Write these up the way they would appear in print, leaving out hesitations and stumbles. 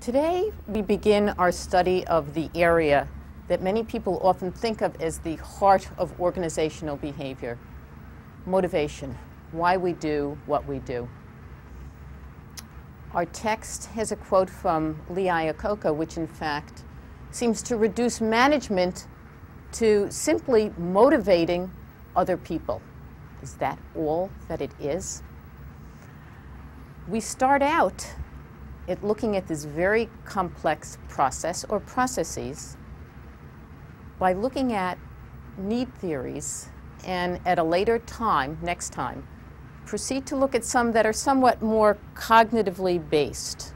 Today, we begin our study of the area that many people often think of as the heart of organizational behavior: motivation, why we do what we do. Our text has a quote from Lee Iacocca, which in fact seems to reduce management to simply motivating other people. Is that all that it is? We start out looking at this very complex process or processes by looking at need theories, and at a later time, next time, proceed to look at some that are somewhat more cognitively based.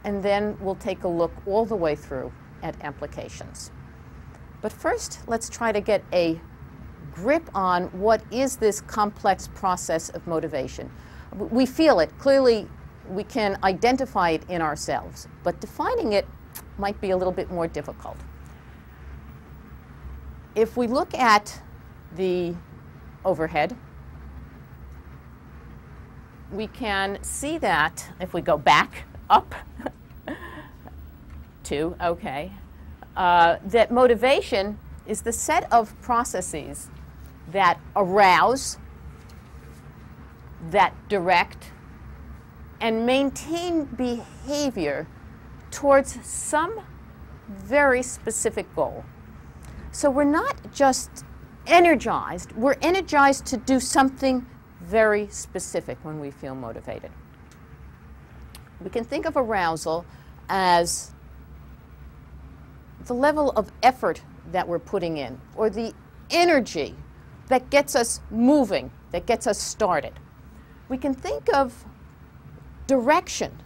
And then we'll take a look all the way through at applications. But first, let's try to get a grip on what is this complex process of motivation. We feel it. Clearly, we can identify it in ourselves, but defining it might be a little bit more difficult. If we look at the overhead, we can see that if we go back up to, that motivation is the set of processes that arouse, that direct, and maintain behavior towards some very specific goal. So we're not just energized, we're energized to do something very specific when we feel motivated. We can think of arousal as the level of effort that we're putting in, or the energy that gets us moving, that gets us started. We can think of direction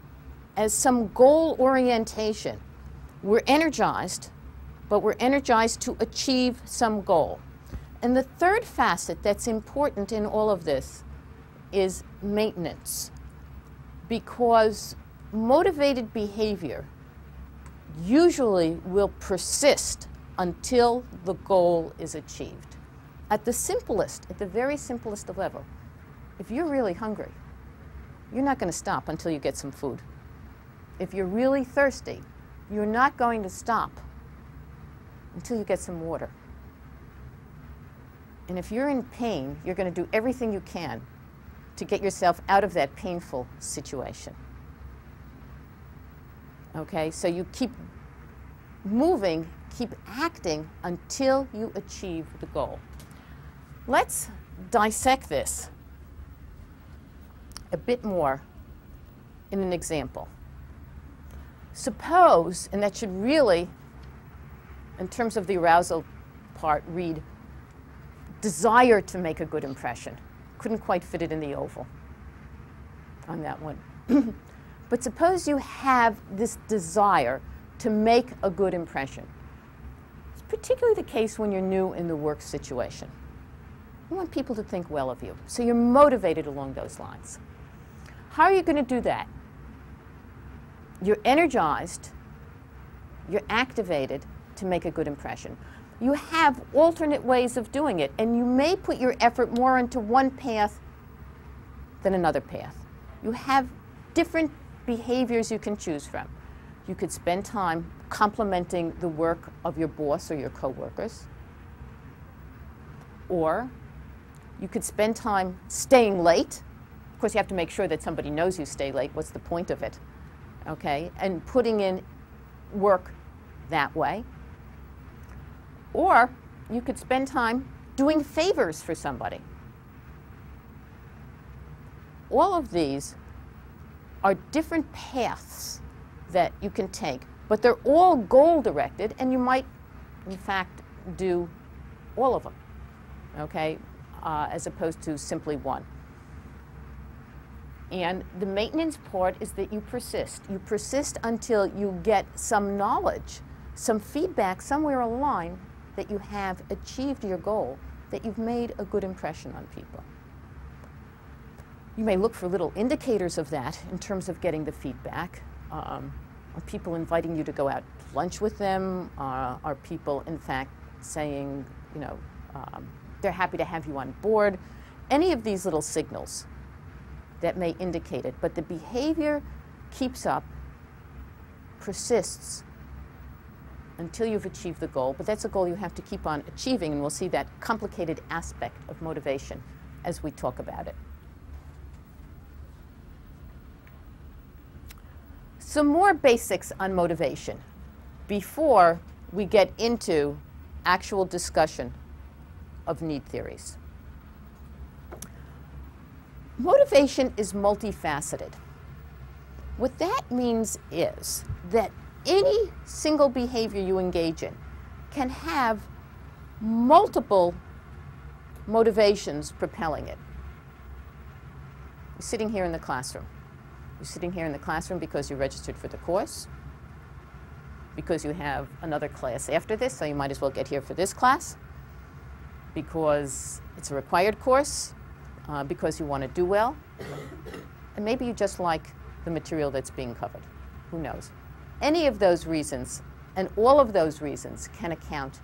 as some goal orientation. We're energized, but we're energized to achieve some goal. And the third facet that's important in all of this is maintenance, because motivated behavior usually will persist until the goal is achieved. At the simplest, at the very simplest level, if you're really hungry, you're not going to stop until you get some food. If you're really thirsty, you're not going to stop until you get some water. And if you're in pain, you're going to do everything you can to get yourself out of that painful situation. Okay, so you keep moving, keep acting until you achieve the goal. Let's dissect this a bit more in an example. Suppose, and that should really, in terms of the arousal part, read desire to make a good impression. Couldn't quite fit it in the oval on that one. But suppose you have this desire to make a good impression. It's particularly the case when you're new in the work situation. You want people to think well of you, so you're motivated along those lines. How are you going to do that? You're energized, you're activated to make a good impression. You have alternate ways of doing it, and you may put your effort more into one path than another path. You have different behaviors you can choose from. You could spend time complimenting the work of your boss or your coworkers, or you could spend time staying late. Of course, you have to make sure that somebody knows you stay late. What's the point of it? Okay, and putting in work that way. Or you could spend time doing favors for somebody. All of these are different paths that you can take, but they're all goal-directed, and you might, in fact, do all of them, okay, as opposed to simply one. And the maintenance part is that you persist. You persist until you get some knowledge, some feedback somewhere along the line that you have achieved your goal, that you've made a good impression on people. You may look for little indicators of that in terms of getting the feedback. Are people inviting you to go out to lunch with them? Are people, in fact, saying, you know, they're happy to have you on board? Any of these little signals that may indicate it, but the behavior keeps up persists until you've achieved the goal, but that's a goal you have to keep on achieving, and we'll see that complicated aspect of motivation as we talk about it. Some more basics on motivation before we get into actual discussion of need theories. Motivation is multifaceted. What that means is that any single behavior you engage in can have multiple motivations propelling it. You're sitting here in the classroom. You're sitting here in the classroom because you registered for the course, because you have another class after this, so you might as well get here for this class, because it's a required course, because you want to do well, and maybe you just like the material that's being covered. Who knows? Any of those reasons, and all of those reasons, can account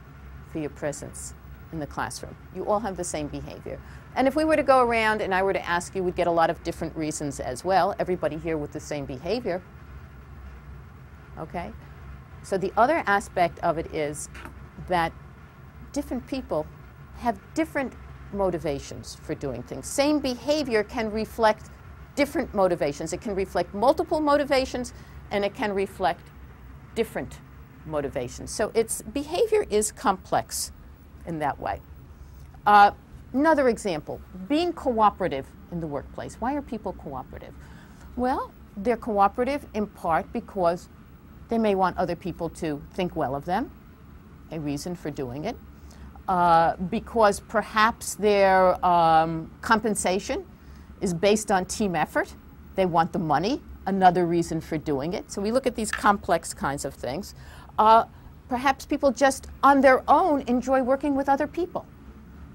for your presence in the classroom. You all have the same behavior. And if we were to go around and I were to ask you, we'd get a lot of different reasons as well. Everybody here with the same behavior. Okay? So the other aspect of it is that different people have different motivations for doing things. Same behavior can reflect different motivations. It can reflect multiple motivations, and it can reflect different motivations. So its behavior is complex in that way. Another example, being cooperative in the workplace. Why are people cooperative? Well, they're cooperative in part because they may want other people to think well of them, a reason for doing it. Because perhaps their compensation is based on team effort. They want the money, another reason for doing it. So we look at these complex kinds of things. Perhaps people just on their own enjoy working with other people.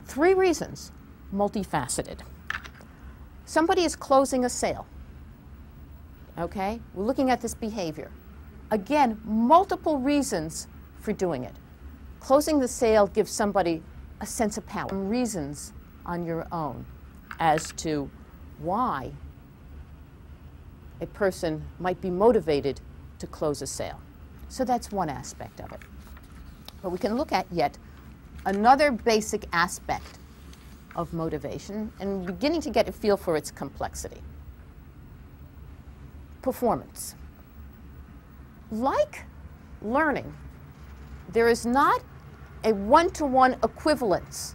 3 reasons, multifaceted. Somebody is closing a sale. Okay? We're looking at this behavior. Again, multiple reasons for doing it. Closing the sale gives somebody a sense of power. Some reasons on your own as to why a person might be motivated to close a sale. So that's one aspect of it. But we can look at yet another basic aspect of motivation and beginning to get a feel for its complexity. Performance. Like learning, there is not a one-to-one equivalence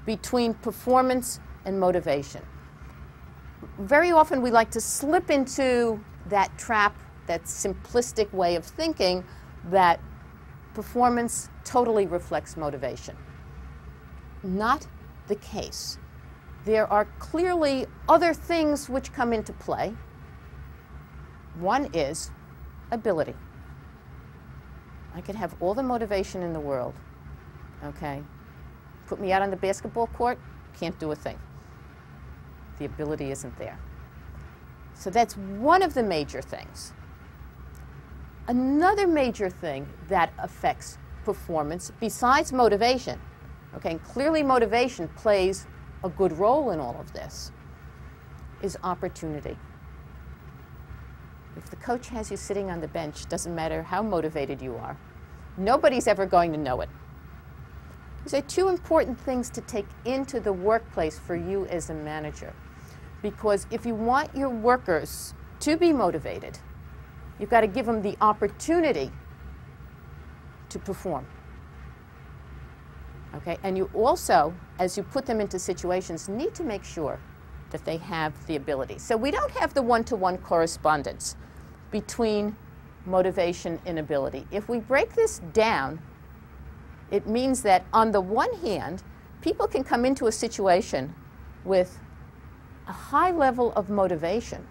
between performance and motivation. Very often we like to slip into that trap, that simplistic way of thinking that performance totally reflects motivation. Not the case. There are clearly other things which come into play. One is ability. I could have all the motivation in the world, okay? Put me out on the basketball court, can't do a thing. The ability isn't there. So that's one of the major things. Another major thing that affects performance, besides motivation, okay, and clearly motivation plays a good role in all of this, is opportunity. If the coach has you sitting on the bench, doesn't matter how motivated you are, nobody's ever going to know it. These are 2 important things to take into the workplace for you as a manager. Because if you want your workers to be motivated, you've got to give them the opportunity to perform. Okay? And you also, as you put them into situations, need to make sure that they have the ability. So we don't have the one-to-one correspondence between motivation and ability. If we break this down, it means that on the one hand, people can come into a situation with a high level of motivation,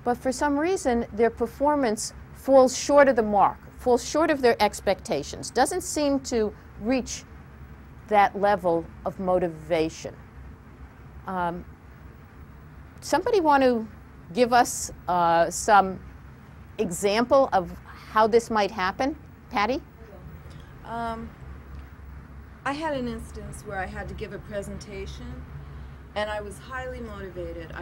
but for some reason their performance falls short of the mark, falls short of their expectations, doesn't seem to reach that level of motivation. Somebody want to give us some example of how this might happen? Patty? I had an instance where I had to give a presentation, and I was highly motivated.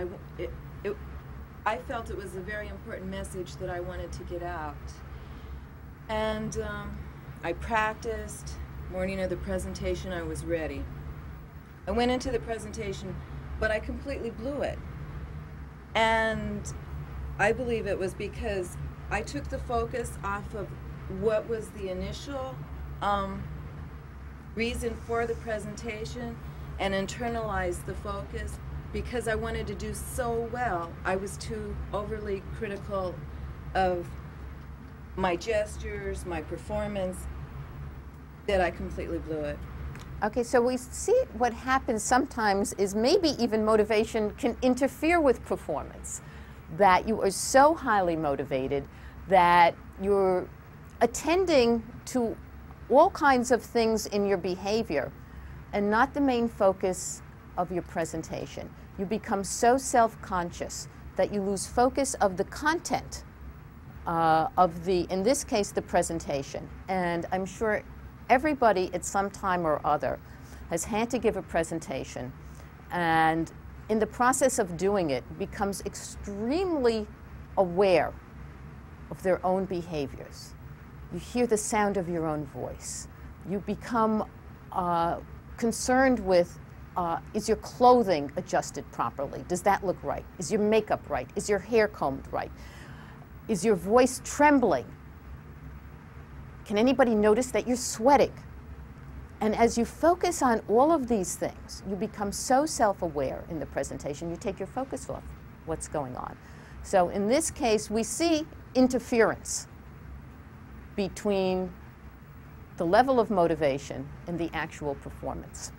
I felt it was a very important message that I wanted to get out. And I practiced. Morning of the presentation, I was ready. I went into the presentation, but I completely blew it. And I believe it was because I took the focus off of what was the initial reason for the presentation and internalized the focus. Because I wanted to do so well, I was too overly critical of my gestures, my performance, that I completely blew it. Okay, so we see what happens sometimes is maybe even motivation can interfere with performance. That you are so highly motivated that you're attending to all kinds of things in your behavior and not the main focus of your presentation. You become so self-conscious that you lose focus of the content of the, in this case, the presentation. And I'm sure everybody at some time or other has had to give a presentation, and in the process of doing it becomes extremely aware of their own behaviors. You hear the sound of your own voice. You become concerned with, is your clothing adjusted properly? Does that look right? Is your makeup right? Is your hair combed right? Is your voice trembling? Can anybody notice that you're sweating? And as you focus on all of these things, you become so self-aware in the presentation, you take your focus off what's going on. So in this case, we see interference between the level of motivation and the actual performance.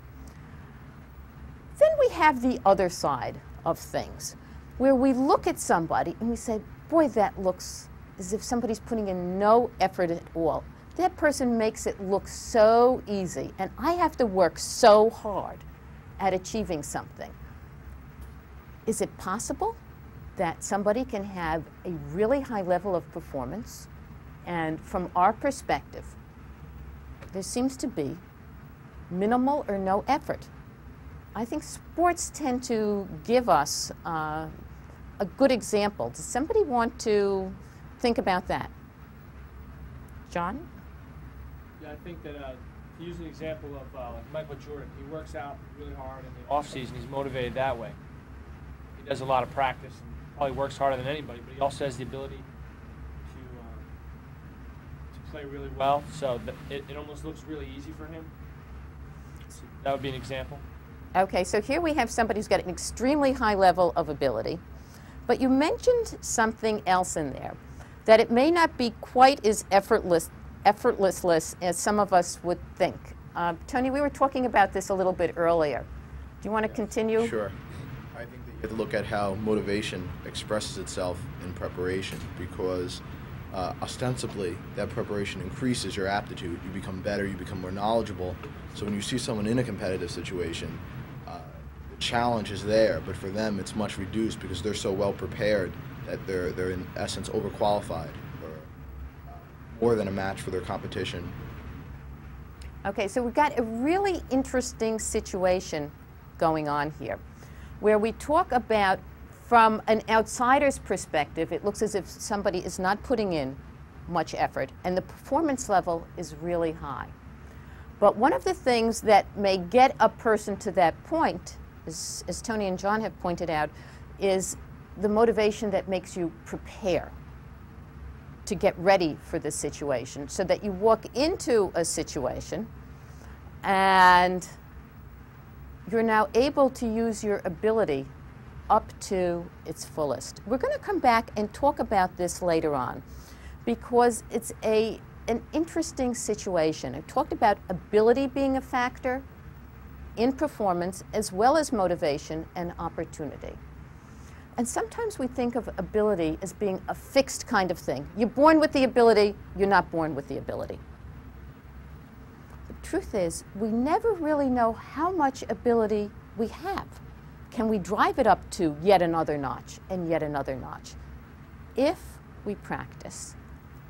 Then we have the other side of things, where we look at somebody and we say, boy, that looks as if somebody's putting in no effort at all. That person makes it look so easy, and I have to work so hard at achieving something. Is it possible that somebody can have a really high level of performance, and from our perspective, there seems to be minimal or no effort? I think sports tend to give us a good example. Does somebody want to think about that? John? Yeah, I think that to use an example of like Michael Jordan, he works out really hard in the off season. He's motivated that way. He does a lot of practice and probably works harder than anybody, but he also has the ability to play really well. So that it almost looks really easy for him. So that would be an example. Okay, so here we have somebody who's got an extremely high level of ability, but you mentioned something else in there, that it may not be quite as effortless as some of us would think. Tony, we were talking about this a little bit earlier. Do you want to continue? Sure. I think that you have to look at how motivation expresses itself in preparation, because ostensibly that preparation increases your aptitude. You become better, you become more knowledgeable. So when you see someone in a competitive situation, the challenge is there, but for them it's much reduced because they're so well prepared that they're in essence overqualified, or more than a match for their competition. Okay, so we've got a really interesting situation going on here, where we talk about, from an outsider's perspective, it looks as if somebody is not putting in much effort, and the performance level is really high. But one of the things that may get a person to that point, as Tony and John have pointed out, is the motivation that makes you prepare to get ready for the situation, so that you walk into a situation and you're now able to use your ability up to its fullest. We're going to come back and talk about this later on, because it's an interesting situation. I talked about ability being a factor in performance, as well as motivation and opportunity. And sometimes we think of ability as being a fixed kind of thing. You're born with the ability, you're not born with the ability. The truth is, we never really know how much ability we have. Can we drive it up to yet another notch and yet another notch? If we practice,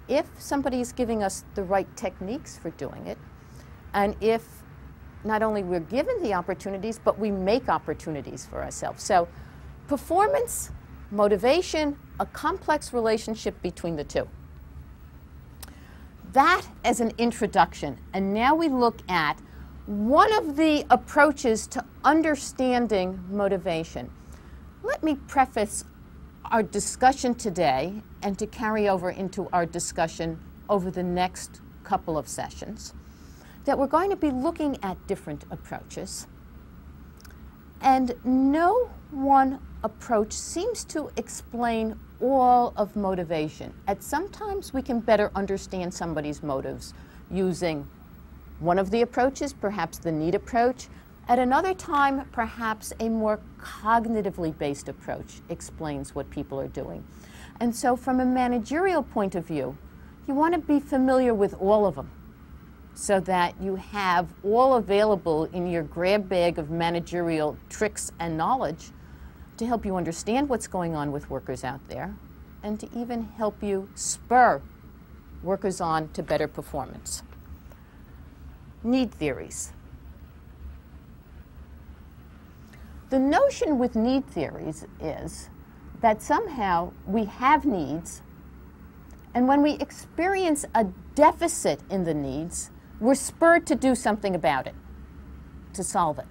if somebody is giving us the right techniques for doing it, and if not only we're given the opportunities, but we make opportunities for ourselves. So performance, motivation, a complex relationship between the two. that as an introduction, and now we look at one of the approaches to understanding motivation. Let me preface our discussion today and to carry over into our discussion over the next couple of sessions that we're going to be looking at different approaches. And no one approach seems to explain all of motivation. At sometimes we can better understand somebody's motives using one of the approaches, perhaps the need approach. At another time, perhaps a more cognitively based approach explains what people are doing. And so from a managerial point of view, you want to be familiar with all of them so that you have all available in your grab bag of managerial tricks and knowledge to help you understand what's going on with workers out there and to even help you spur workers on to better performance. Need theories. The notion with need theories is that somehow we have needs, and when we experience a deficit in the needs, we're spurred to do something about it, to solve it.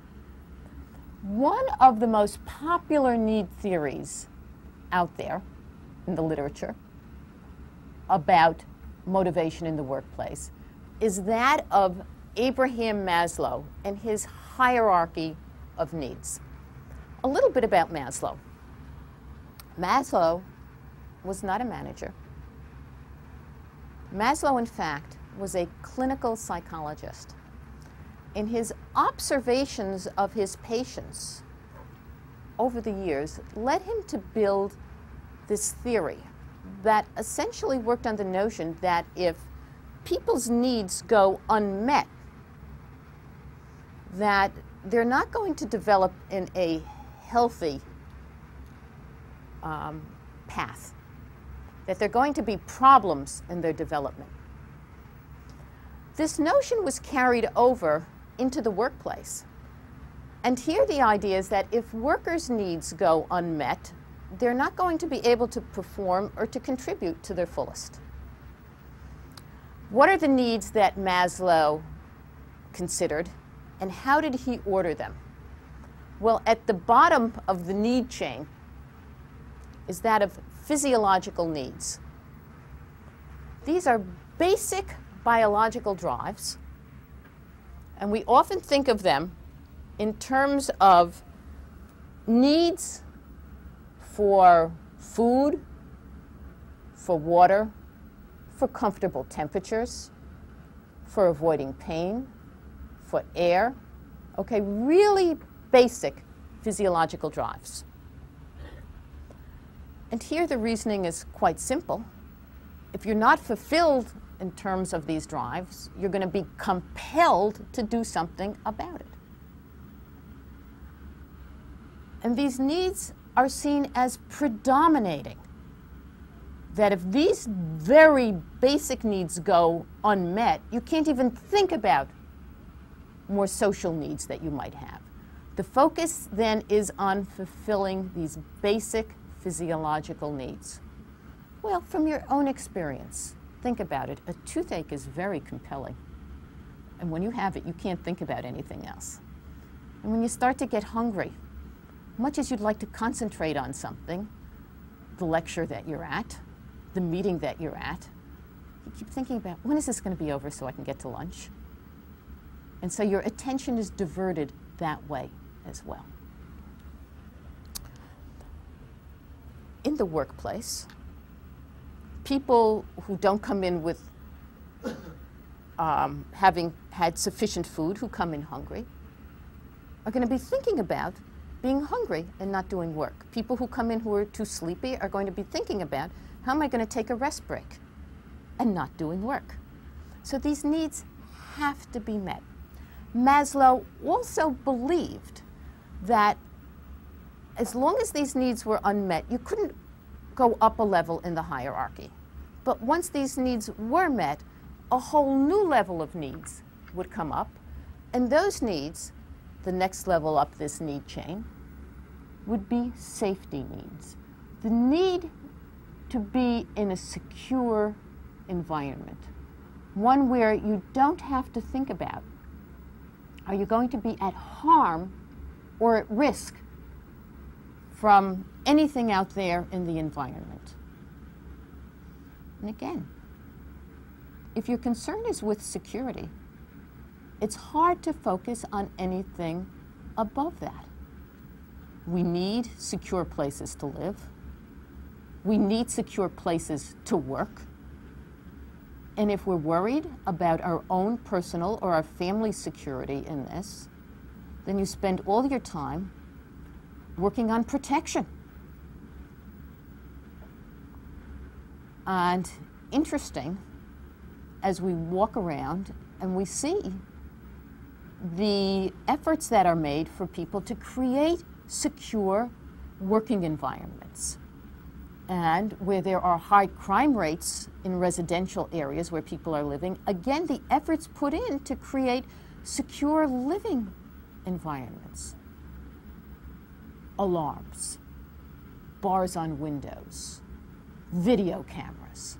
One of the most popular need theories out there in the literature about motivation in the workplace is that of Abraham Maslow and his hierarchy of needs. A little bit about Maslow. Maslow was not a manager. Maslow, in fact, was a clinical psychologist. In his observations of his patients over the years led him to build this theory that essentially worked on the notion that if people's needs go unmet, that they're not going to develop in a healthy path, that there are going to be problems in their development. This notion was carried over into the workplace. And here the idea is that if workers' needs go unmet, they're not going to be able to perform or to contribute to their fullest. What are the needs that Maslow considered, and how did he order them? Well, at the bottom of the need chain is that of physiological needs. These are basic biological drives, and we often think of them in terms of needs for food, for water, for comfortable temperatures, for avoiding pain, for air. Okay, really basic physiological drives. And here the reasoning is quite simple. If you're not fulfilled in terms of these drives, you're going to be compelled to do something about it. And these needs are seen as predominating. That if these very basic needs go unmet, you can't even think about more social needs that you might have. The focus then is on fulfilling these basic physiological needs. Well, from your own experience, think about it. A toothache is very compelling. And when you have it, you can't think about anything else. And when you start to get hungry, much as you'd like to concentrate on something, the lecture that you're at, the meeting that you're at, you keep thinking about, when is this going to be over so I can get to lunch? And so your attention is diverted that way as well. In the workplace, people who don't come in with having had sufficient food, who come in hungry, are going to be thinking about being hungry and not doing work. People who come in who are too sleepy are going to be thinking about, how am I going to take a rest break and not doing work? So these needs have to be met. Maslow also believed that as long as these needs were unmet, you couldn't go up a level in the hierarchy. But once these needs were met, a whole new level of needs would come up, and those needs, the next level up this need chain, would be safety needs. The need to be in a secure environment, one where you don't have to think about, are you going to be at harm or at risk from anything out there in the environment? And again, if your concern is with security, it's hard to focus on anything above that. We need secure places to live. We need secure places to work. And if we're worried about our own personal or our family security in this, then you spend all your time working on protection. And interesting, as we walk around and we see the efforts that are made for people to create secure working environments. And where there are high crime rates in residential areas where people are living, again, the efforts put in to create secure living environments. Alarms, bars on windows, video cameras,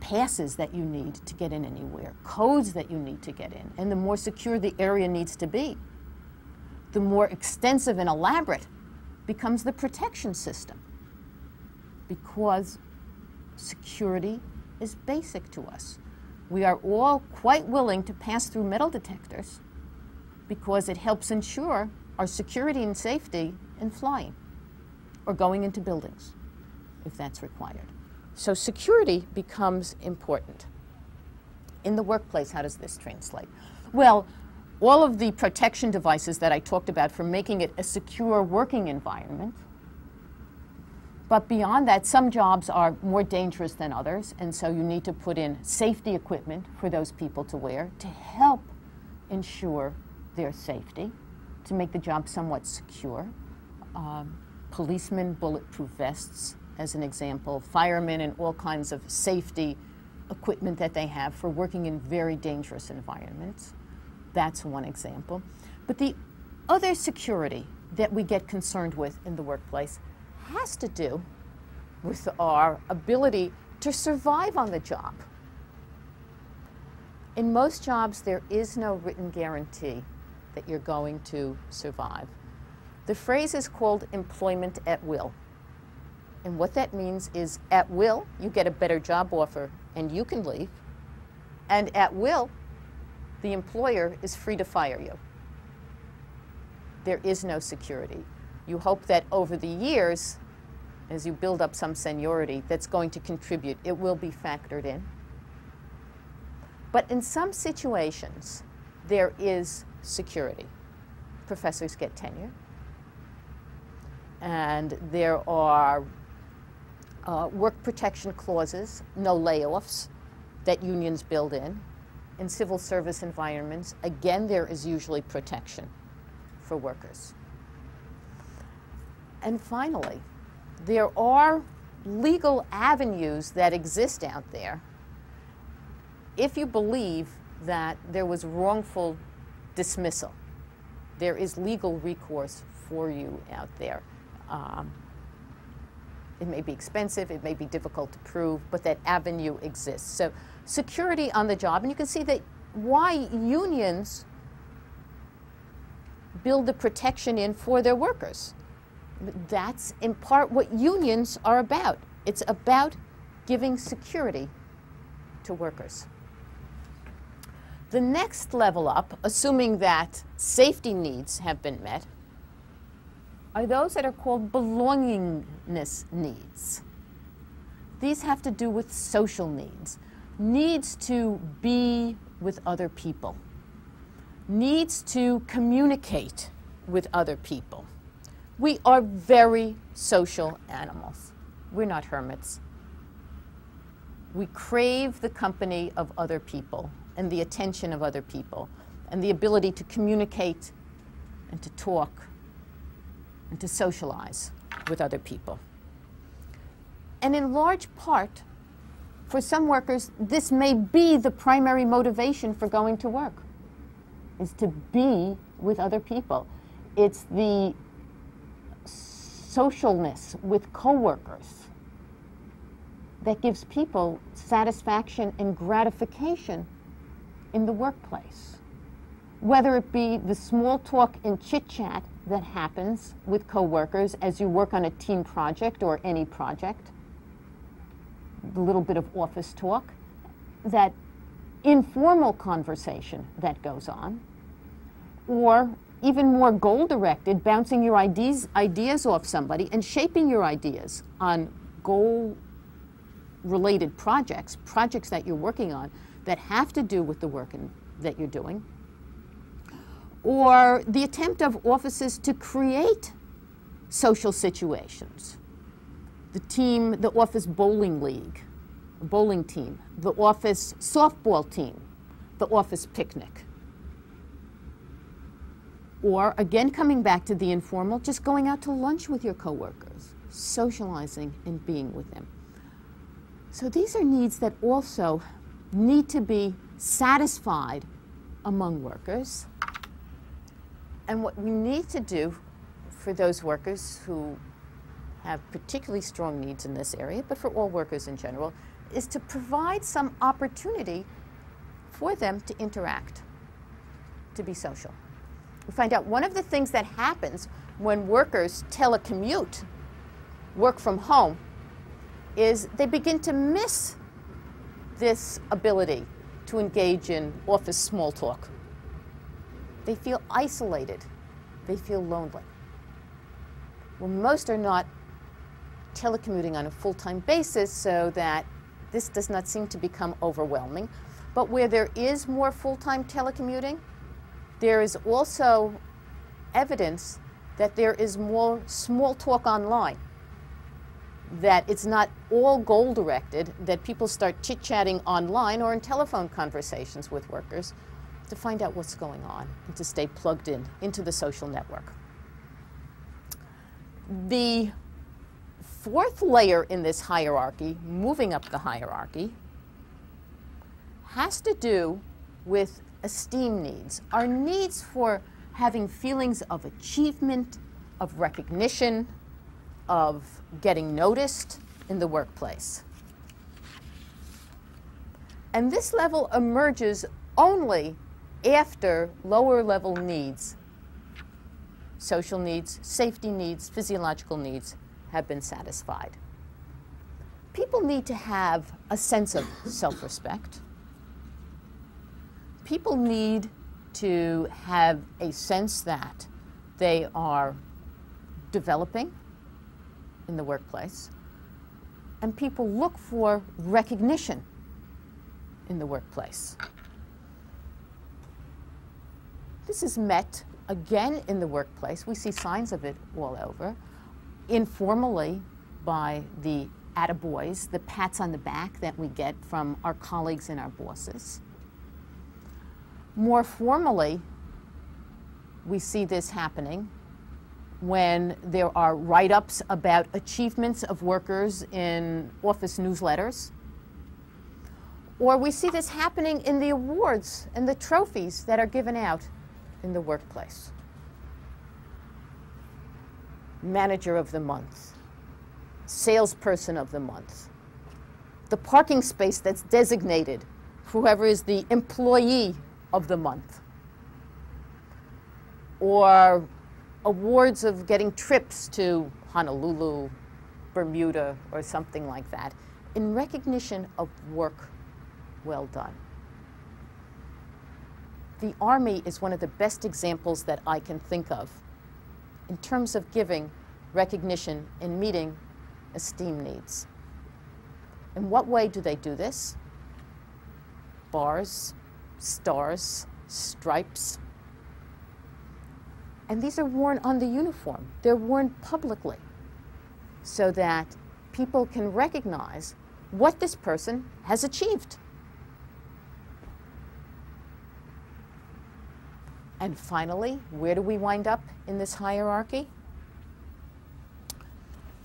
passes that you need to get in anywhere, codes that you need to get in. And the more secure the area needs to be, the more extensive and elaborate becomes the protection system, because security is basic to us. We are all quite willing to pass through metal detectors because it helps ensure our security and safety in flying or going into buildings if that's required. So security becomes important. In the workplace, how does this translate? Well, all of the protection devices that I talked about for making it a secure working environment. But beyond that, some jobs are more dangerous than others, and so you need to put in safety equipment for those people to wear to help ensure their safety, to make the job somewhat secure. Policemen, bulletproof vests, as an example, firemen, and all kinds of safety equipment that they have for working in very dangerous environments. That's one example. But the other security that we get concerned with in the workplace has to do with our ability to survive on the job. In most jobs, there is no written guarantee that you're going to survive. The phrase is called employment at will. And what that means is, at will, you get a better job offer and you can leave. And at will, the employer is free to fire you. There is no security. You hope that over the years, as you build up some seniority, that's going to contribute. It will be factored in. But in some situations, there is security. Professors get tenure. And there are work protection clauses, no layoffs, that unions build in. In civil service environments, again, there is usually protection for workers. And finally, there are legal avenues that exist out there if you believe that there was wrongful dismissal. There is legal recourse for you out there. It may be expensive, it may be difficult to prove, but that avenue exists. So security on the job, and you can see that why unions build the protection in for their workers. That's in part what unions are about. It's about giving security to workers. The next level up, assuming that safety needs have been met, are those that are called belongingness needs. These have to do with social needs. Needs to be with other people. Needs to communicate with other people. We are very social animals. We're not hermits. We crave the company of other people and the attention of other people and the ability to communicate and to talk and to socialize with other people. And in large part, for some workers, this may be the primary motivation for going to work, is to be with other people. It's the socialness with coworkers. that gives people satisfaction and gratification in the workplace. Whether it be the small talk and chit-chat that happens with coworkers as you work on a team project or any project, the little bit of office talk, that informal conversation that goes on, or even more goal-directed, bouncing your ideas off somebody and shaping your ideas on goal-related projects that you're working on that have to do with the work that you're doing, or the attempt of offices to create social situations. The office bowling league, bowling team, the office softball team, the office picnic. Or, again, coming back to the informal, just going out to lunch with your coworkers, socializing and being with them. So these are needs that also need to be satisfied among workers. And what we need to do for those workers who have particularly strong needs in this area, but for all workers in general, is to provide some opportunity for them to interact, to be social. We find out one of the things that happens when workers telecommute, work from home, is they begin to miss this ability to engage in office small talk. They feel isolated. They feel lonely. Well, most are not telecommuting on a full-time basis, so that this does not seem to become overwhelming. But where there is more full-time telecommuting, there is also evidence that there is more small talk online, that it's not all goal-directed, that people start chit-chatting online or in telephone conversations with workers to find out what's going on and to stay plugged in into the social network. The fourth layer in this hierarchy, moving up the hierarchy, has to do with esteem needs, our needs for having feelings of achievement, of recognition, of getting noticed in the workplace. And this level emerges only after lower level needs, social needs, safety needs, physiological needs, have been satisfied. People need to have a sense of self-respect. People need to have a sense that they are developing in the workplace, and people look for recognition in the workplace. This is met again in the workplace. We see signs of it all over. Informally, by the attaboys, the pats on the back that we get from our colleagues and our bosses. More formally, we see this happening when there are write-ups about achievements of workers in office newsletters. Or we see this happening in the awards and the trophies that are given out in the workplace. Manager of the month, salesperson of the month, the parking space that's designated for whoever is the employee of the month, or awards of getting trips to Honolulu, Bermuda, or something like that, in recognition of work well done. The Army is one of the best examples that I can think of in terms of giving recognition and meeting esteem needs. In what way do they do this? Bars, stars, stripes. And these are worn on the uniform. They're worn publicly so that people can recognize what this person has achieved. And finally, where do we wind up in this hierarchy?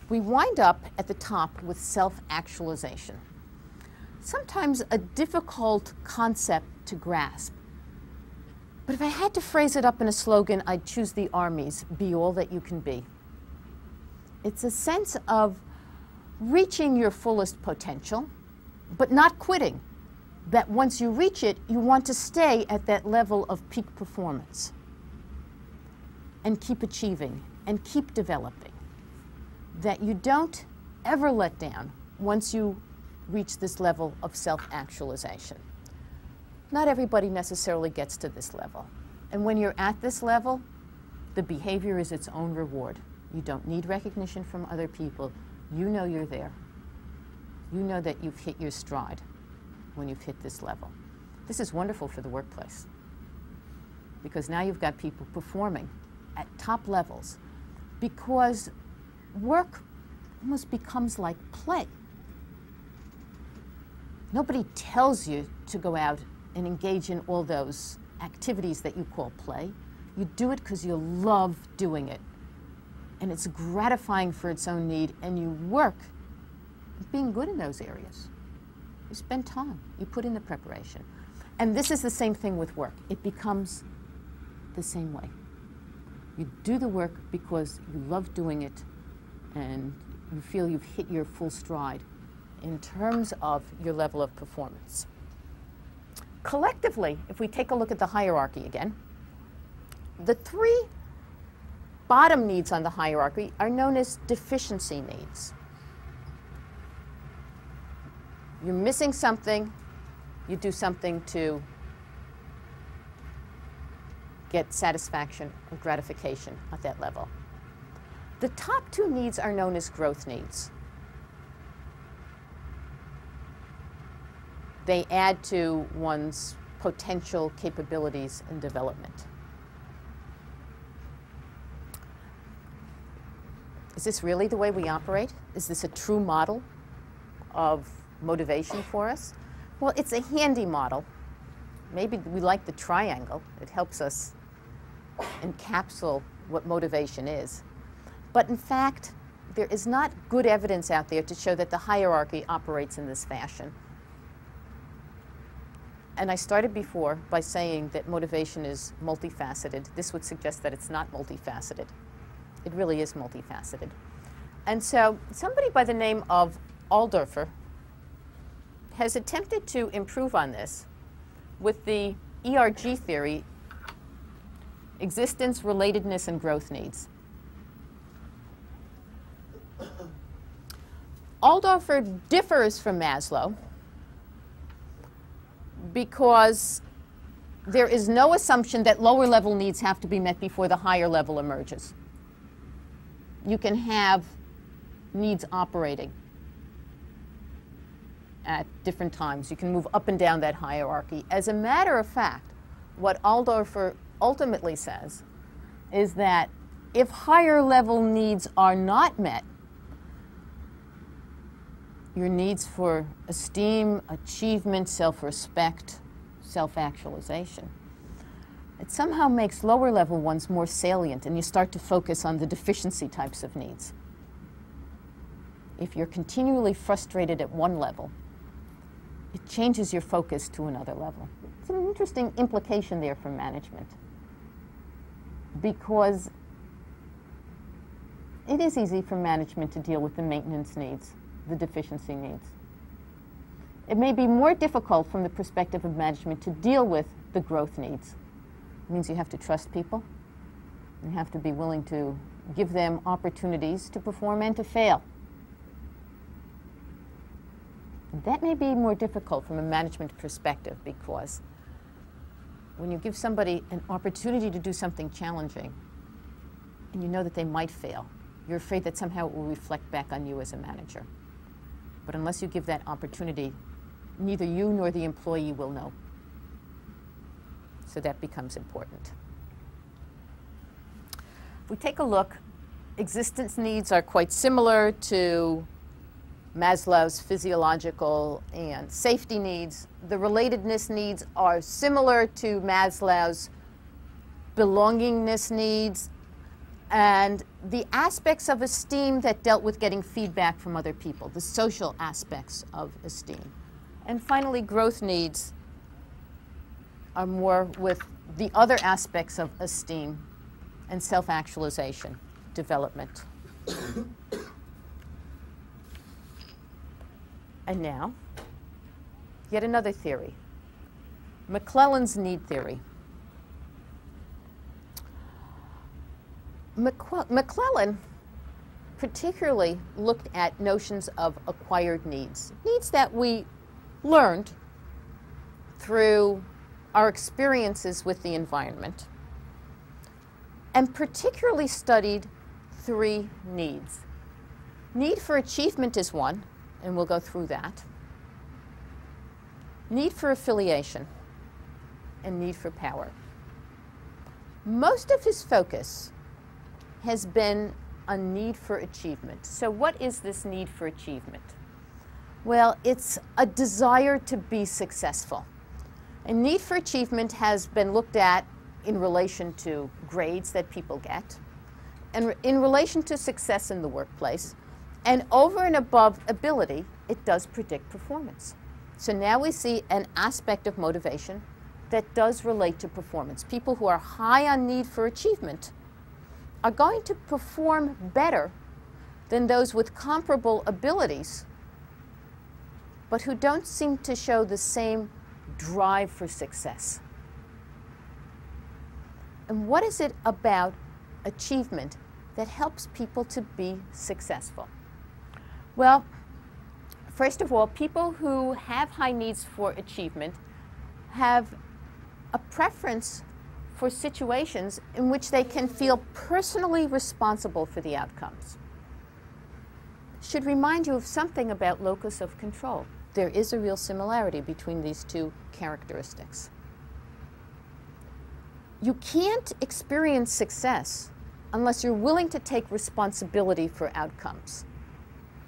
We wind up at the top with self-actualization. Sometimes a difficult concept to grasp. But if I had to phrase it up in a slogan, I'd choose the Army's, "Be all that you can be." It's a sense of reaching your fullest potential, but not quitting. That once you reach it, you want to stay at that level of peak performance and keep achieving and keep developing. That you don't ever let down once you reach this level of self-actualization. Not everybody necessarily gets to this level. And when you're at this level, the behavior is its own reward. You don't need recognition from other people. You know you're there. You know that you've hit your stride when you've hit this level. This is wonderful for the workplace because now you've got people performing at top levels because work almost becomes like play. Nobody tells you to go out and engage in all those activities that you call play. You do it because you love doing it. And it's gratifying for its own need, and you work at being good in those areas. You spend time, you put in the preparation. And this is the same thing with work. It becomes the same way. You do the work because you love doing it, and you feel you've hit your full stride in terms of your level of performance. Collectively, if we take a look at the hierarchy again, the three bottom needs on the hierarchy are known as deficiency needs. You're missing something, you do something to get satisfaction or gratification at that level. The top two needs are known as growth needs. They add to one's potential capabilities and development. Is this really the way we operate? Is this a true model of motivation for us? Well, it's a handy model. Maybe we like the triangle. It helps us encapsulate what motivation is. But in fact, there is not good evidence out there to show that the hierarchy operates in this fashion. And I started before by saying that motivation is multifaceted. This would suggest that it's not multifaceted. It really is multifaceted. And so somebody by the name of Alldorfer has attempted to improve on this with the ERG theory, existence, relatedness, and growth needs. Alldorfer differs from Maslow because there is no assumption that lower level needs have to be met before the higher level emerges. You can have needs operating at different times. You can move up and down that hierarchy. As a matter of fact, what Alldorfer ultimately says is that if higher level needs are not met, your needs for esteem, achievement, self-respect, self-actualization, it somehow makes lower level ones more salient, and you start to focus on the deficiency types of needs. If you're continually frustrated at one level, it changes your focus to another level. It's an interesting implication there for management, because it is easy for management to deal with the maintenance needs, the deficiency needs. It may be more difficult from the perspective of management to deal with the growth needs. It means you have to trust people. You have to be willing to give them opportunities to perform and to fail. That may be more difficult from a management perspective, because when you give somebody an opportunity to do something challenging and you know that they might fail, you're afraid that somehow it will reflect back on you as a manager. But unless you give that opportunity, neither you nor the employee will know. So that becomes important. If we take a look, existence needs are quite similar to Maslow's physiological and safety needs. The relatedness needs are similar to Maslow's belongingness needs, and the aspects of esteem that dealt with getting feedback from other people, the social aspects of esteem. And finally, growth needs are more with the other aspects of esteem and self-actualization, development. And now, yet another theory, McClellan's need theory. McClellan particularly looked at notions of acquired needs, needs that we learned through our experiences with the environment, and particularly studied 3 needs. Need for achievement is one, and we'll go through that. Need for affiliation, and need for power. Most of his focus has been a need for achievement. So what is this need for achievement? Well, it's a desire to be successful. And need for achievement has been looked at in relation to grades that people get, and in relation to success in the workplace, and over and above ability, it does predict performance. So now we see an aspect of motivation that does relate to performance. People who are high on need for achievement are going to perform better than those with comparable abilities, but who don't seem to show the same drive for success. And what is it about achievement that helps people to be successful? Well, first of all, people who have high needs for achievement have a preference for situations in which they can feel personally responsible for the outcomes. Should remind you of something about locus of control. There is a real similarity between these 2 characteristics. You can't experience success unless you're willing to take responsibility for outcomes.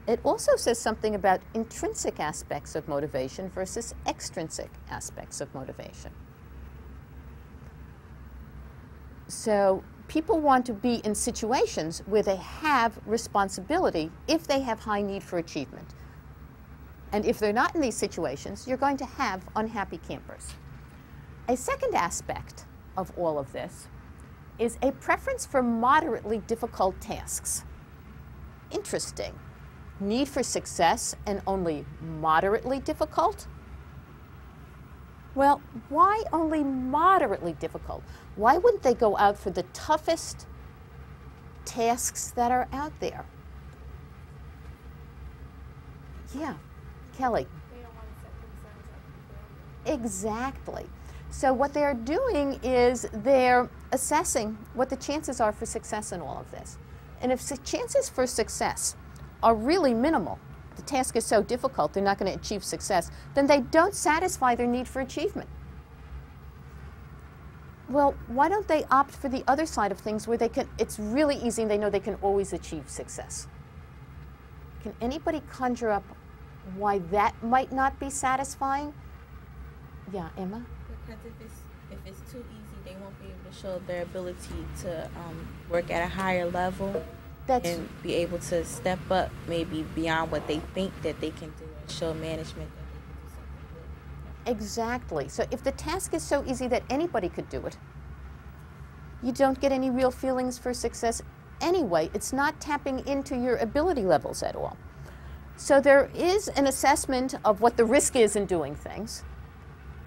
It also says something about intrinsic aspects of motivation versus extrinsic aspects of motivation. So people want to be in situations where they have responsibility if they have high need for achievement. And if they're not in these situations, you're going to have unhappy campers. A second aspect of all of this is a preference for moderately difficult tasks. Interesting. Need for success and only moderately difficult? Well, why only moderately difficult? Why wouldn't they go out for the toughest tasks that are out there? Yeah, Kelly. They don't want to set themselves up for failure. Exactly. So what they're doing is they're assessing what the chances are for success in all of this. And if the chances for success are really minimal, the task is so difficult they're not going to achieve success, then they don't satisfy their need for achievement. Well, why don't they opt for the other side of things where they can, it's really easy and they know they can always achieve success? Can anybody conjure up why that might not be satisfying? Yeah, Emma? Because if it's too easy, they won't be able to show their ability to work at a higher level and be able to step up maybe beyond what they think that they can do and show management that they can do something good. Exactly. So if the task is so easy that anybody could do it, you don't get any real feelings for success anyway. It's not tapping into your ability levels at all. So there is an assessment of what the risk is in doing things,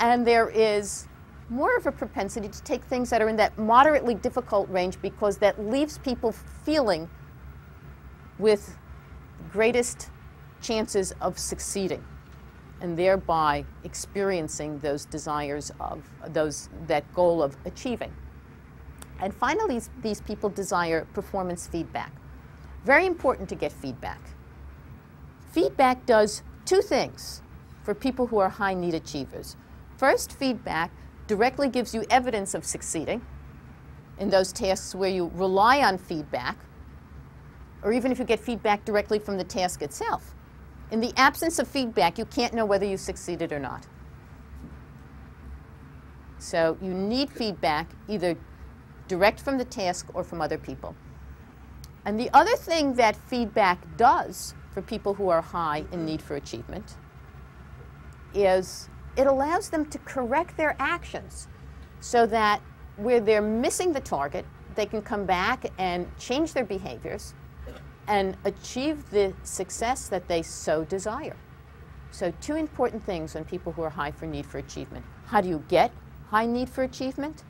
and there is more of a propensity to take things that are in that moderately difficult range because that leaves people feeling with greatest chances of succeeding and thereby experiencing those desires of that goal of achieving. And finally, these people desire performance feedback. Very important to get feedback. Feedback does 2 things for people who are high need achievers. First, feedback directly gives you evidence of succeeding in those tasks where you rely on feedback, or even if you get feedback directly from the task itself. In the absence of feedback, you can't know whether you succeeded or not. So you need feedback either direct from the task or from other people. And the other thing that feedback does for people who are high in need for achievement is it allows them to correct their actions so that where they're missing the target, they can come back and change their behaviors and achieve the success that they so desire. So two important things on people who are high for need for achievement. How do you get high need for achievement?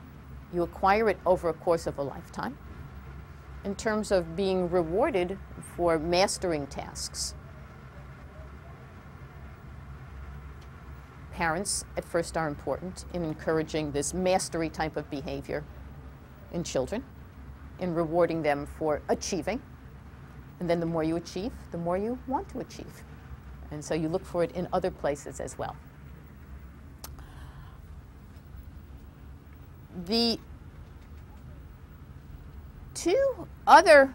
You acquire it over a course of a lifetime in terms of being rewarded for mastering tasks. Parents at first are important in encouraging this mastery type of behavior in children, in rewarding them for achieving. And then the more you achieve, the more you want to achieve. And so you look for it in other places as well. The two other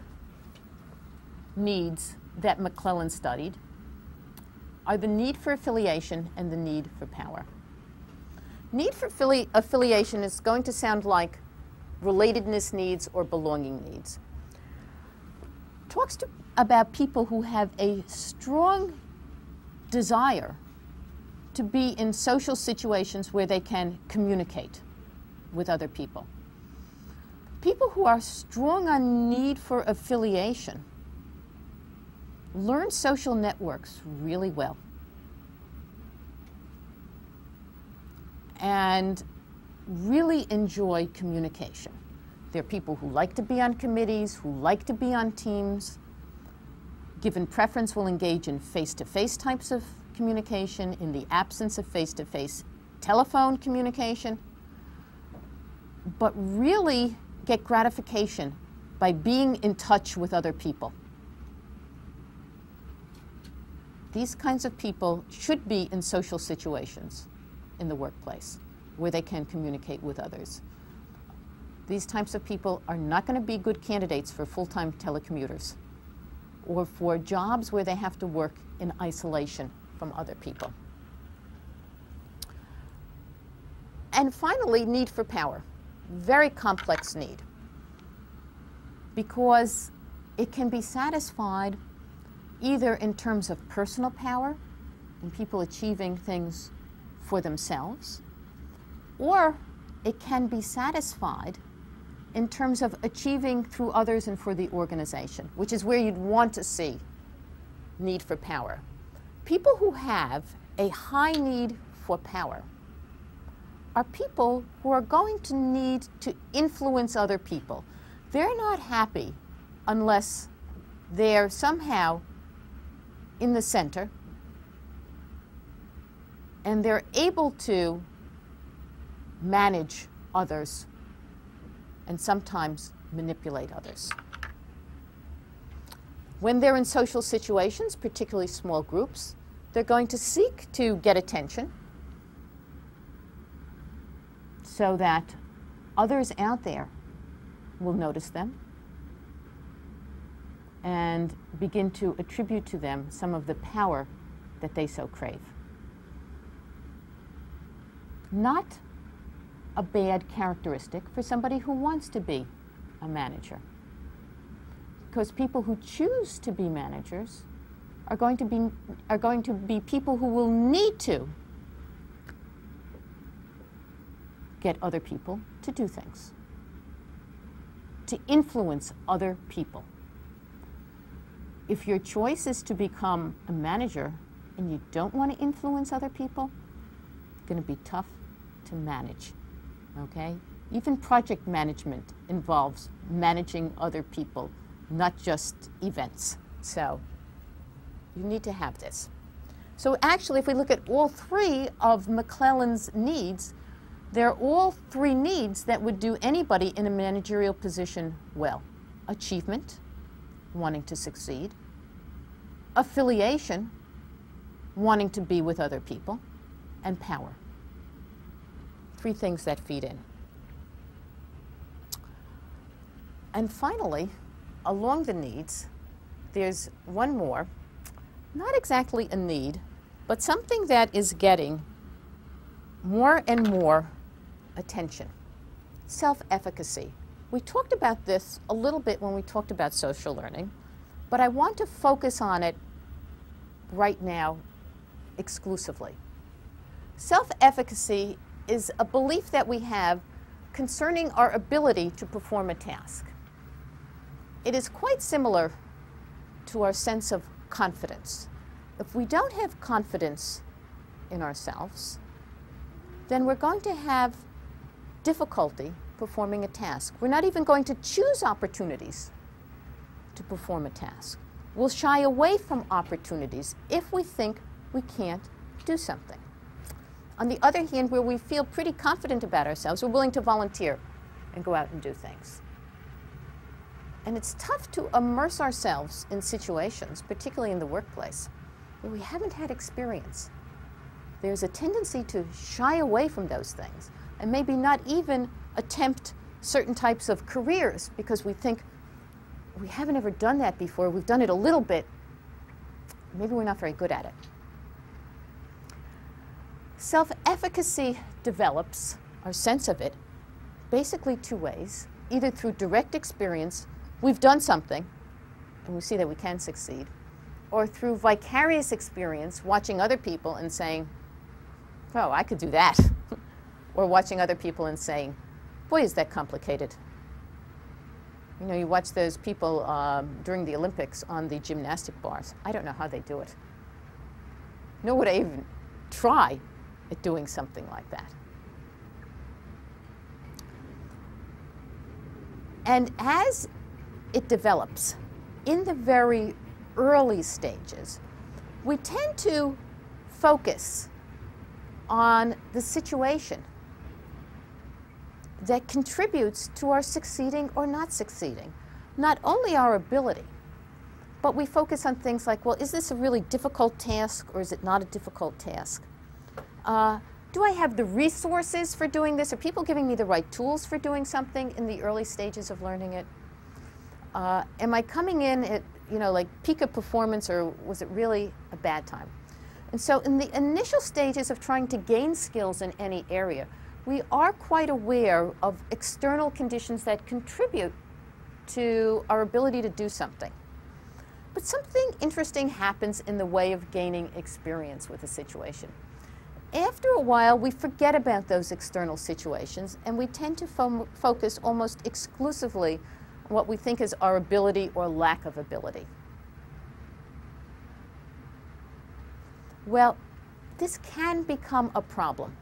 needs that McClellan studied are the need for affiliation and the need for power. Need for affiliation is going to sound like relatedness needs or belonging needs. Talks about people who have a strong desire to be in social situations where they can communicate with other people. People who are strong on need for affiliation learn social networks really well and really enjoy communication. They're people who like to be on committees, who like to be on teams. Given preference, will engage in face-to-face types of communication, in the absence of face-to-face telephone communication, but really get gratification by being in touch with other people. These kinds of people should be in social situations in the workplace where they can communicate with others. These types of people are not going to be good candidates for full-time telecommuters or for jobs where they have to work in isolation from other people. And finally, need for power. Very complex need, because it can be satisfied either in terms of personal power and people achieving things for themselves, or it can be satisfied in terms of achieving through others and for the organization, which is where you'd want to see need for power. People who have a high need for power are people who are going to need to influence other people. They're not happy unless they're somehow in the center and they're able to manage others and sometimes manipulate others. When they're in social situations, particularly small groups, they're going to seek to get attention so that others out there will notice them and begin to attribute to them some of the power that they so crave. Not a bad characteristic for somebody who wants to be a manager, because people who choose to be managers are going to be people who will need to get other people to do things, to influence other people. If your choice is to become a manager and you don't want to influence other people, it's going to be tough to manage, okay? Even project management involves managing other people, not just events. So you need to have this. So actually, if we look at all three of McClellan's needs, they're all three needs that would do anybody in a managerial position well. Achievement, wanting to succeed. Affiliation, wanting to be with other people. And power. Three things that feed in. And finally, along the needs, there's one more, not exactly a need, but something that is getting more and more attention. Self-efficacy. We talked about this a little bit when we talked about social learning, but I want to focus on it right now exclusively. Self-efficacy is a belief that we have concerning our ability to perform a task. It is quite similar to our sense of confidence. If we don't have confidence in ourselves, then we're going to have difficulty performing a task. We're not even going to choose opportunities to perform a task. We'll shy away from opportunities if we think we can't do something. On the other hand, where we feel pretty confident about ourselves, we're willing to volunteer and go out and do things. And it's tough to immerse ourselves in situations, particularly in the workplace, where we haven't had experience. There's a tendency to shy away from those things and maybe not even attempt certain types of careers because we think we haven't ever done that before. We've done it a little bit. Maybe we're not very good at it. Self-efficacy develops, our sense of it, basically two ways. Either through direct experience, we've done something, and we see that we can succeed, or through vicarious experience, watching other people and saying, oh, I could do that. Or watching other people and saying, boy, is that complicated. You know, you watch those people during the Olympics on the gymnastic bars. I don't know how they do it. Nor would I even try at doing something like that. And as it develops, in the very early stages, we tend to focus on the situation that contributes to our succeeding or not succeeding. Not only our ability, but we focus on things like, well, is this a really difficult task or is it not a difficult task? Do I have the resources for doing this? Are people giving me the right tools for doing something in the early stages of learning it? Am I coming in at, you know, like peak of performance, or was it really a bad time? And so in the initial stages of trying to gain skills in any area, we are quite aware of external conditions that contribute to our ability to do something. But something interesting happens in the way of gaining experience with a situation. After a while, we forget about those external situations, and we tend to focus almost exclusively on what we think is our ability or lack of ability. Well, this can become a problem,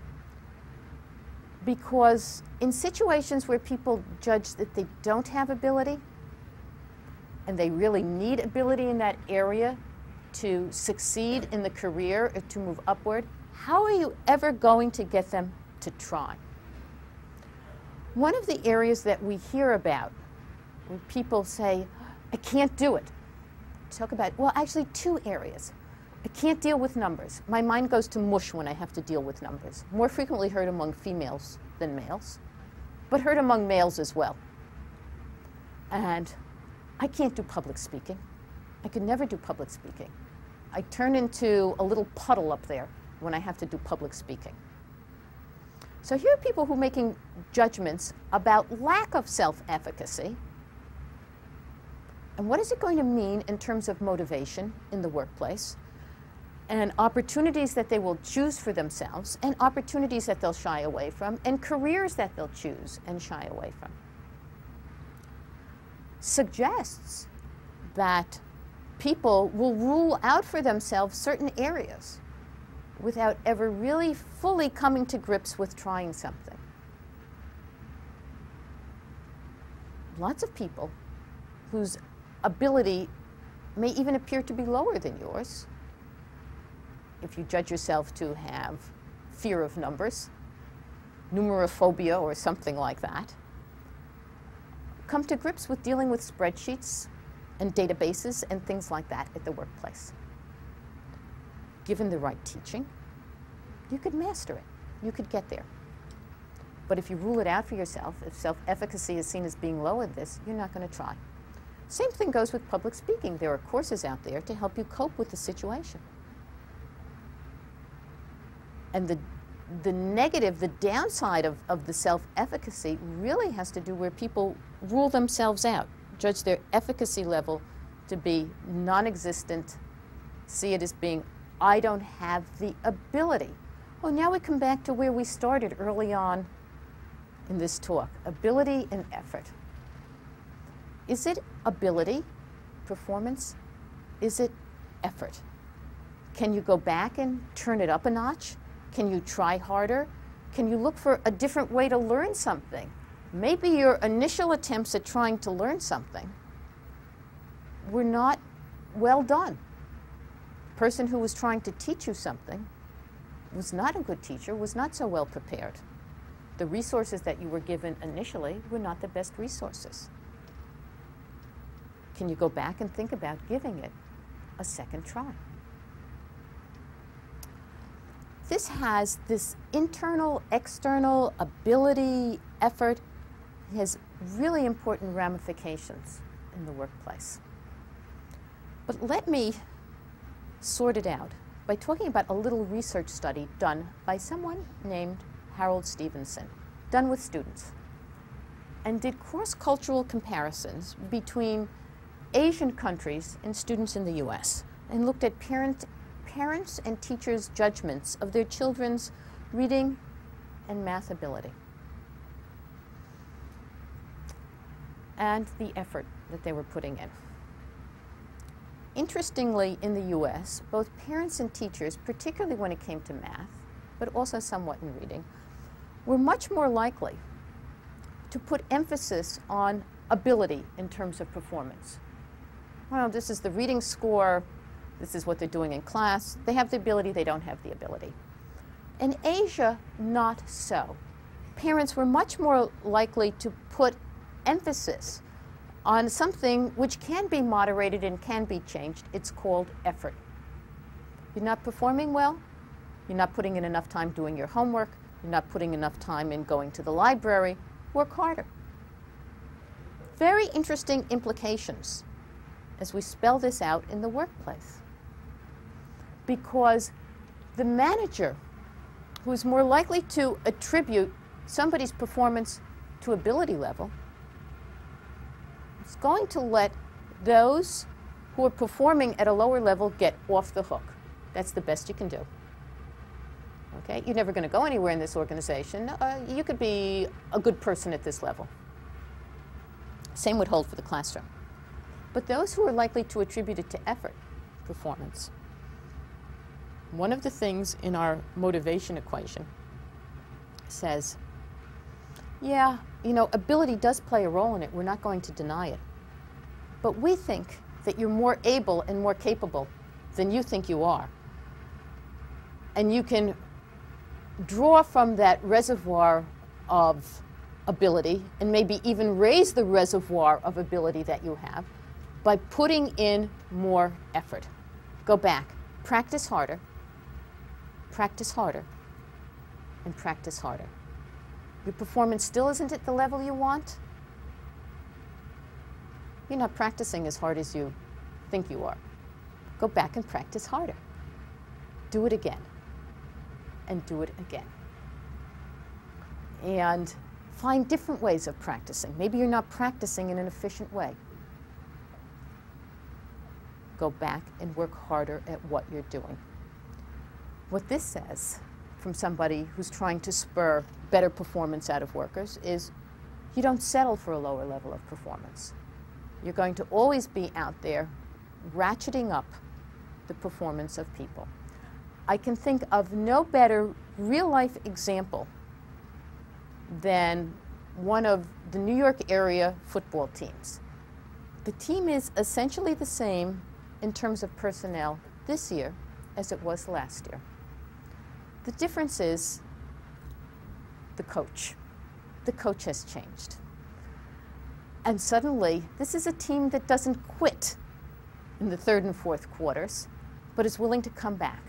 because in situations where people judge that they don't have ability, and they really need ability in that area to succeed in the career or to move upward, how are you ever going to get them to try? One of the areas that we hear about when people say, I can't do it, talk about, well, actually two areas. I can't deal with numbers. My mind goes to mush when I have to deal with numbers. More frequently heard among females than males, but heard among males as well. And I can't do public speaking. I could never do public speaking. I turn into a little puddle up there when I have to do public speaking. So here are people who are making judgments about lack of self-efficacy. And what is it going to mean in terms of motivation in the workplace, and opportunities that they will choose for themselves, and opportunities that they'll shy away from, and careers that they'll choose and shy away from. Suggests that people will rule out for themselves certain areas without ever really fully coming to grips with trying something. Lots of people whose ability may even appear to be lower than yours, if you judge yourself to have fear of numbers, numerophobia or something like that, come to grips with dealing with spreadsheets and databases and things like that at the workplace. Given the right teaching, you could master it. You could get there. But if you rule it out for yourself, if self-efficacy is seen as being low in this, you're not going to try. Same thing goes with public speaking. There are courses out there to help you cope with the situation. And the negative, the downside of the self-efficacy really has to do where people rule themselves out, judge their efficacy level to be non-existent, see it as being, I don't have the ability. Well, now we come back to where we started early on in this talk, ability and effort. Is it ability, performance? Is it effort? Can you go back and turn it up a notch? Can you try harder? Can you look for a different way to learn something? Maybe your initial attempts at trying to learn something were not well done. The person who was trying to teach you something was not a good teacher, was not so well prepared. The resources that you were given initially were not the best resources. Can you go back and think about giving it a second try? This has this internal, external ability, effort. It has really important ramifications in the workplace. But let me sort it out by talking about a little research study done by someone named Harold Stevenson, done with students, and did cross-cultural comparisons between Asian countries and students in the US, and looked at parents and teachers' judgments of their children's reading and math ability, and the effort that they were putting in. Interestingly, in the US, both parents and teachers, particularly when it came to math, but also somewhat in reading, were much more likely to put emphasis on ability in terms of performance. Well, this is the reading score, this is what they're doing in class. They have the ability, they don't have the ability. In Asia, not so. Parents were much more likely to put emphasis on something which can be moderated and can be changed. It's called effort. You're not performing well, you're not putting in enough time doing your homework, you're not putting enough time in going to the library, work harder. Very interesting implications as we spell this out in the workplace. Because the manager who's more likely to attribute somebody's performance to ability level is going to let those who are performing at a lower level get off the hook. That's the best you can do. Okay? You're never going to go anywhere in this organization. You could be a good person at this level. Same would hold for the classroom. But those who are likely to attribute it to effort, performance, one of the things in our motivation equation says, yeah, you know, ability does play a role in it. We're not going to deny it. But we think that you're more able and more capable than you think you are. And you can draw from that reservoir of ability and maybe even raise the reservoir of ability that you have by putting in more effort. Go back, practice harder, and practice harder. Your performance still isn't at the level you want. You're not practicing as hard as you think you are. Go back and practice harder. Do it again, and do it again. And find different ways of practicing. Maybe you're not practicing in an efficient way. Go back and work harder at what you're doing. What this says from somebody who's trying to spur better performance out of workers is you don't settle for a lower level of performance. You're going to always be out there ratcheting up the performance of people. I can think of no better real-life example than one of the New York area football teams. The team is essentially the same in terms of personnel this year as it was last year. The difference is the coach. The coach has changed. And suddenly, this is a team that doesn't quit in the third and fourth quarters, but is willing to come back.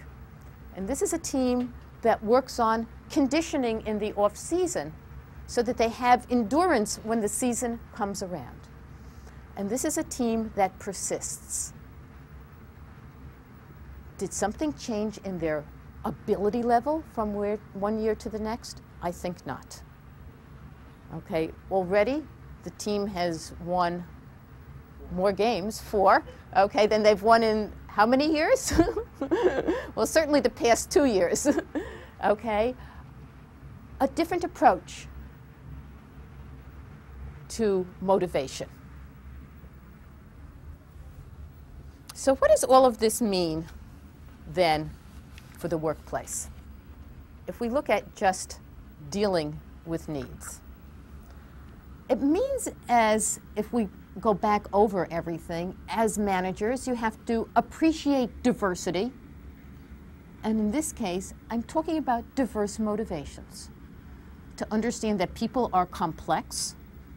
And this is a team that works on conditioning in the off-season so that they have endurance when the season comes around. And this is a team that persists. Did something change in their ability level from one year to the next? I think not. Okay, already the team has won more games, 4, okay, than they've won in how many years? Well, certainly the past 2 years, okay? A different approach to motivation. So what does all of this mean than for the workplace. If we look at just dealing with needs, it means, as if we go back over everything, as managers, you have to appreciate diversity. And in this case, I'm talking about diverse motivations. To understand that people are complex,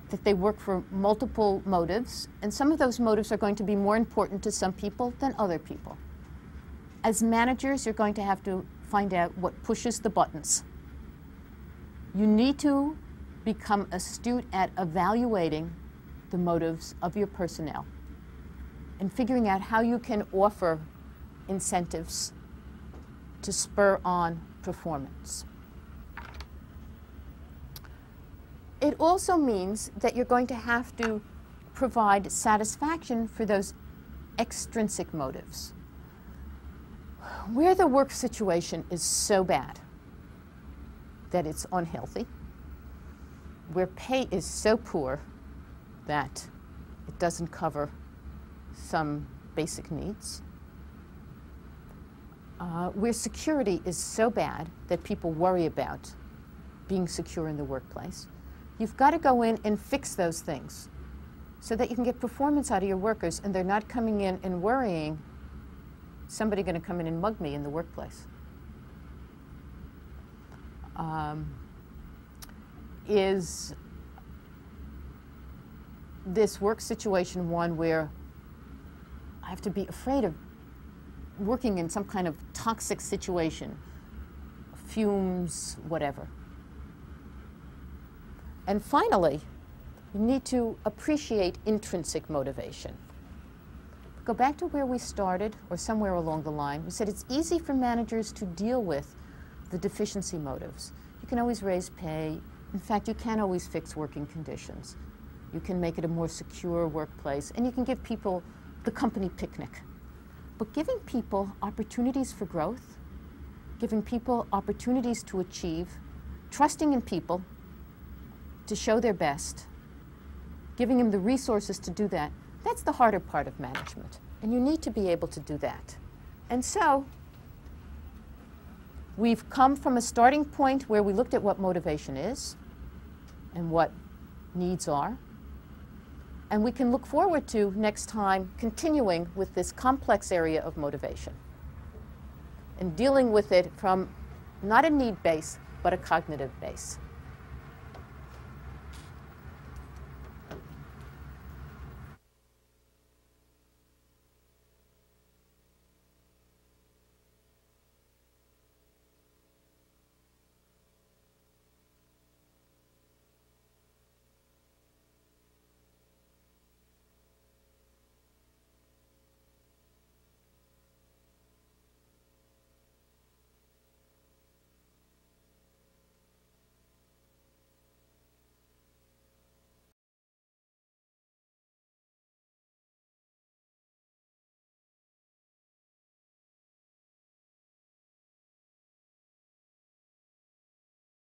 that they work for multiple motives, and some of those motives are going to be more important to some people than other people. As managers, you're going to have to find out what pushes the buttons. You need to become astute at evaluating the motives of your personnel and figuring out how you can offer incentives to spur on performance. It also means that you're going to have to provide satisfaction for those extrinsic motives. Where the work situation is so bad that it's unhealthy, where pay is so poor that it doesn't cover some basic needs, where security is so bad that people worry about being secure in the workplace, you've got to go in and fix those things so that you can get performance out of your workers and they're not coming in and worrying, somebody going to come in and mug me in the workplace. Is this work situation one where I have to be afraid of working in some kind of toxic situation, fumes, whatever? And finally, you need to appreciate intrinsic motivation. Go back to where we started, or somewhere along the line. We said it's easy for managers to deal with the deficiency motives. You can always raise pay. In fact, you can always fix working conditions. You can make it a more secure workplace, and you can give people the company picnic. But giving people opportunities for growth, giving people opportunities to achieve, trusting in people to show their best, giving them the resources to do that, that's the harder part of management. And you need to be able to do that. And so, we've come from a starting point where we looked at what motivation is and what needs are. And we can look forward to, next time, continuing with this complex area of motivation and dealing with it from not a need base, but a cognitive base.